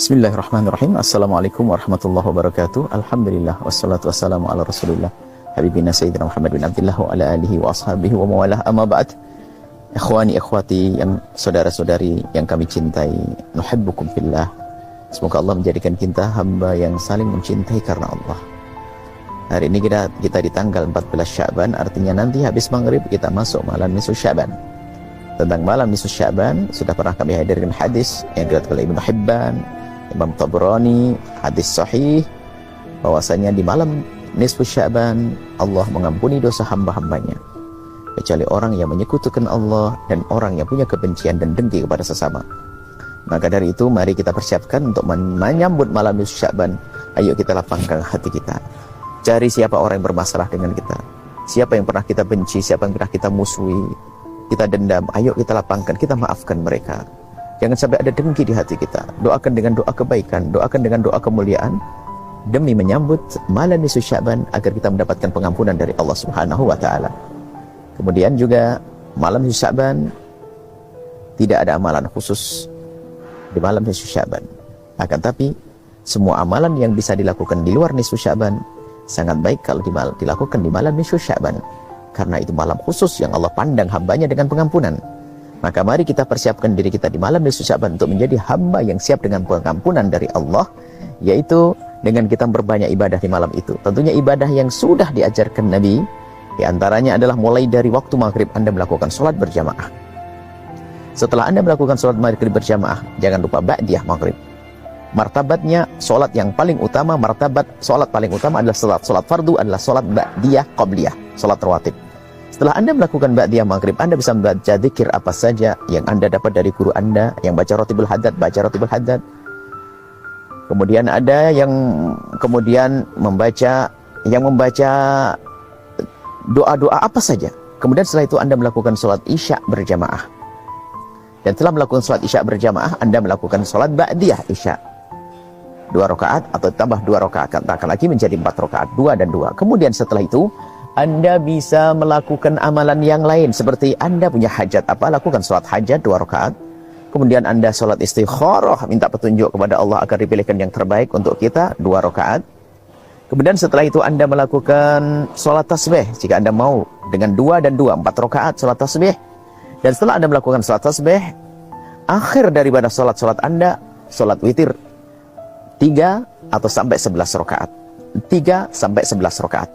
Bismillahirrahmanirrahim. Assalamualaikum warahmatullahi wabarakatuh. Alhamdulillah wassalatu wassalamu ala Rasulillah Habibina Sayyidina Muhammad bin Abdullah wa ala alihi wa ashabihi wa mawalah, amma ba'd. Ikhwani ikhwati, yang saudara-saudari yang kami cintai, nuhibbukum fillah. Semoga Allah menjadikan kita hamba yang saling mencintai karena Allah. Hari ini kita di tanggal 14 Sya'ban, artinya nanti habis maghrib kita masuk malam nisfu Sya'ban. Tentang malam nisfu Sya'ban sudah pernah kami hadirkan hadis yang diriwayatkan oleh Ibnu Hibban, Imam Tabrani, hadis sahih bahwasanya di malam nisfu Sya'ban Allah mengampuni dosa hamba-hambanya kecuali orang yang menyekutukan Allah dan orang yang punya kebencian dan dengki kepada sesama. Maka dari itu mari kita persiapkan untuk menyambut malam nisfu Sya'ban. Ayo kita lapangkan hati kita. Cari siapa orang yang bermasalah dengan kita, siapa yang pernah kita benci, siapa yang pernah kita musuhi, kita dendam. Ayo kita lapangkan, kita maafkan mereka. Jangan sampai ada dengki di hati kita. Doakan dengan doa kebaikan, doakan dengan doa kemuliaan demi menyambut malam nisfu Sya'ban agar kita mendapatkan pengampunan dari Allah Subhanahu wa taala. Kemudian juga malam nisfu Sya'ban tidak ada amalan khusus di malam nisfu Sya'ban. Akan tapi semua amalan yang bisa dilakukan di luar nisfu Sya'ban sangat baik kalau dilakukan di malam nisfu Sya'ban. Karena itu malam khusus yang Allah pandang hambanya dengan pengampunan. Maka mari kita persiapkan diri kita di malam nisfu Sya'ban untuk menjadi hamba yang siap dengan pengampunan dari Allah, yaitu dengan kita berbanyak ibadah di malam itu. Tentunya ibadah yang sudah diajarkan Nabi, di antaranya adalah mulai dari waktu maghrib Anda melakukan sholat berjamaah. Setelah Anda melakukan sholat maghrib berjamaah, jangan lupa ba'diyah maghrib. Martabatnya sholat yang paling utama, martabat sholat paling utama adalah sholat fardu, adalah sholat ba'diyah qabliyah, sholat rawatib. Setelah Anda melakukan ba'diyah maghrib, Anda bisa membaca zikir apa saja yang Anda dapat dari guru Anda, yang baca rotibul haddad, baca rotibul haddad. Kemudian ada yang kemudian membaca doa-doa apa saja. Kemudian setelah itu Anda melakukan sholat isya berjamaah. Dan setelah melakukan sholat isya berjamaah, Anda melakukan sholat ba'diyah isya. 2 rakaat atau tambah 2 rakaat, katakan lagi menjadi 4 rakaat, 2 dan 2. Kemudian setelah itu Anda bisa melakukan amalan yang lain, seperti Anda punya hajat apa, lakukan sholat hajat 2 rakaat. Kemudian Anda sholat istikharah, minta petunjuk kepada Allah agar dipilihkan yang terbaik untuk kita, 2 rakaat. Kemudian setelah itu Anda melakukan sholat tasbih, jika Anda mau, dengan 2 dan 2, 4 rakaat sholat tasbih. Dan setelah Anda melakukan sholat tasbih, akhir daripada sholat Anda, sholat witir 3 atau sampai 11 rakaat. 3 sampai 11 rakaat.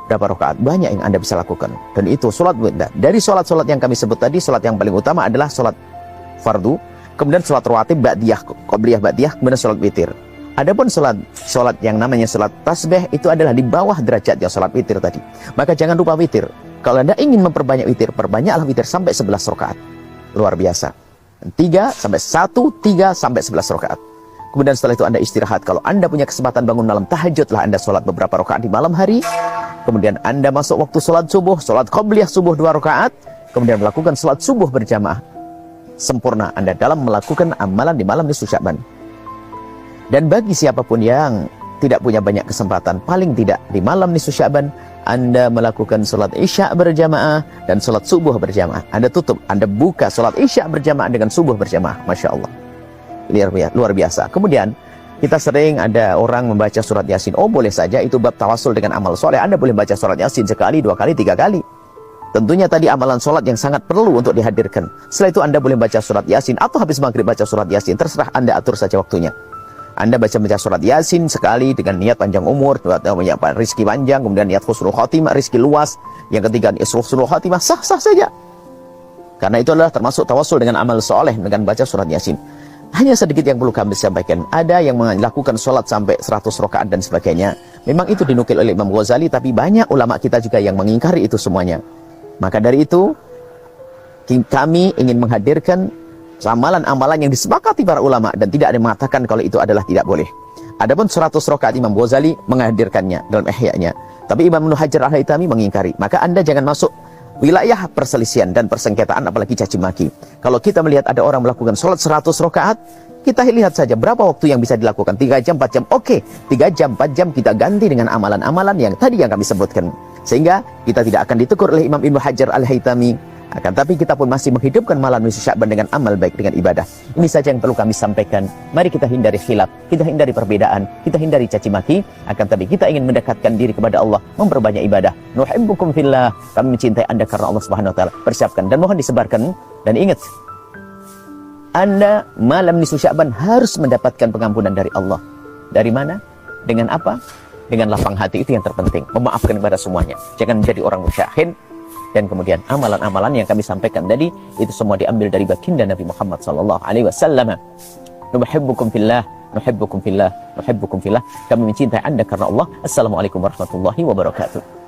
Berapa rakaat? Banyak yang Anda bisa lakukan. Dan itu sholat witir. Dari sholat-sholat yang kami sebut tadi, sholat yang paling utama adalah sholat fardu, kemudian sholat rawatib, ba'diyah, qobliyah, ba'diyah, kemudian sholat witir. Adapun sholat yang namanya sholat tasbih itu adalah di bawah derajat yang sholat witir tadi. Maka jangan lupa witir. Kalau Anda ingin memperbanyak witir, perbanyaklah witir sampai 11 rakaat. Luar biasa. 3 sampai 11 rakaat. Kemudian setelah itu Anda istirahat. Kalau Anda punya kesempatan bangun malam tahajudlah Anda sholat beberapa rakaat di malam hari. Kemudian Anda masuk waktu sholat subuh, sholat qobliyah subuh 2 rakaat. Kemudian melakukan sholat subuh berjamaah. Sempurna Anda dalam melakukan amalan di malam nisfu Sya'ban. Dan bagi siapapun yang tidak punya banyak kesempatan, paling tidak di malam nisfu Sya'ban Anda melakukan sholat isya berjamaah dan sholat subuh berjamaah. Anda tutup, Anda buka sholat isya berjamaah dengan subuh berjamaah. Masya Allah, luar biasa. Kemudian kita sering ada orang membaca surat Yasin. Oh, boleh saja, itu bab tawasul dengan amal soleh. Anda boleh baca surat Yasin sekali, 2 kali, 3 kali. Tentunya tadi amalan sholat yang sangat perlu untuk dihadirkan. Setelah itu Anda boleh baca surat Yasin atau habis maghrib baca surat Yasin. Terserah Anda atur saja waktunya. Anda baca surat Yasin sekali dengan niat panjang umur, rizki panjang, kemudian niat husnul khotimah, rizki luas. Yang ketiga, husnul khotimah, sah-sah saja. Karena itu adalah termasuk tawasul dengan amal soleh dengan baca surat Yasin. Hanya sedikit yang perlu kami sampaikan. Ada yang melakukan sholat sampai 100 rakaat dan sebagainya. Memang itu dinukil oleh Imam Ghazali, tapi banyak ulama kita juga yang mengingkari itu semuanya. Maka dari itu, kami ingin menghadirkan amalan-amalan yang disepakati para ulama dan tidak ada yang mengatakan kalau itu adalah tidak boleh. Adapun 100 rakaat Imam Ghazali menghadirkannya dalam Ihya'nya, tapi Imam Ibnu Hajar Al-Haytami mengingkari. Maka Anda jangan masuk wilayah perselisihan dan persengketaan, apalagi caci maki. Kalau kita melihat ada orang melakukan sholat 100 rakaat, kita lihat saja berapa waktu yang bisa dilakukan. 3 jam, 4 jam. Oke, 3 jam, 4 jam kita ganti dengan amalan-amalan yang tadi yang kami sebutkan. Sehingga kita tidak akan ditegur oleh Imam Ibnu Hajar Al-Haytami Akan tapi kita pun masih menghidupkan malam nisfu Sya'ban dengan amal baik, dengan ibadah. Ini saja yang perlu kami sampaikan. Mari kita hindari khilaf, kita hindari perbedaan, kita hindari caci maki. Akan tapi kita ingin mendekatkan diri kepada Allah, memperbanyak ibadah. Nuhibbukum fillah, kami mencintai Anda karena Allah Subhanahu wa taala. Persiapkan dan mohon disebarkan, dan ingat, Anda malam nisfu Sya'ban harus mendapatkan pengampunan dari Allah. Dari mana? Dengan apa? Dengan lapang hati, itu yang terpenting. Memaafkan kepada semuanya. Jangan menjadi orang musyahid. Dan kemudian amalan-amalan yang kami sampaikan tadi itu semua diambil dari baginda Nabi Muhammad sallallahu alaihi wasallam. Nuhibbukum fillah, nuhibbukum fillah, nuhibbukum fillah. Kami mencintai Anda karena Allah. Assalamualaikum warahmatullahi wabarakatuh.